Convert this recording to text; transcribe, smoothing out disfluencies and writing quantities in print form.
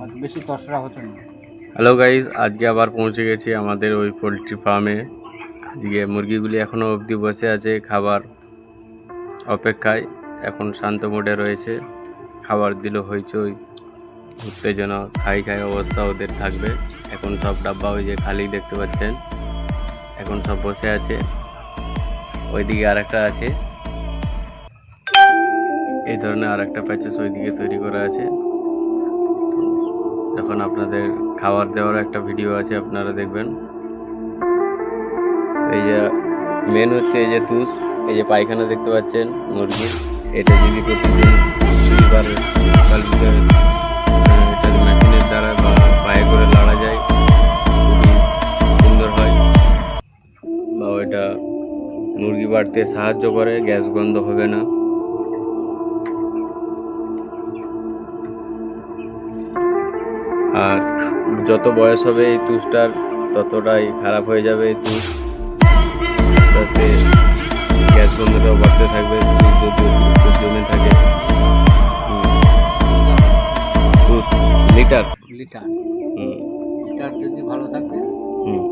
আর বেশি তসরা হতো না। হ্যালো গাইজ, আজকে আবার পৌঁছে গেছি আমাদের ওই পোলট্রি ফার্মে। আজকে মুরগিগুলি এখনও অবধি বসে আছে খাবার অপেক্ষায়। এখন শান্ত মোডে রয়েছে, খাবার দিল হইচই উত্তেজনা, খাই খাই অবস্থা ওদের থাকবে। এখন সব ডাব্বা ওই যে খালি দেখতে পাচ্ছেন, এখন সব বসে আছে। ওইদিকে আর একটা আছে, এই ধরনের আর একটা প্যাচেস ওইদিকে তৈরি করা আছে। যখন আপনাদের খাবার দেওয়ার একটা ভিডিও আছে, আপনারা দেখবেন। এই যে মেন হচ্ছে এই যে তুষ, এই যে পায়খানা দেখতে পাচ্ছেন মুরগির, এটা যদি প্রতিদিন দুইবার সকাল বিকেল এটা মেশিনের দ্বারা বা পায়ে করে লাড়া যায়, খুবই সুন্দর হয়। বা ওইটা মুরগি বাড়তে সাহায্য করে, গ্যাস গন্ধ হবে না। আর যত বয়স হবে এই তুষটার ততটাই খারাপ হয়ে যাবে এই তুষ, তাতে গ্যাস গন্ধটাও বাড়তে থাকবে যদি অতিরিক্ত জমে থাকে। তুষ লিটার লিটার যদি ভালো থাকে হুম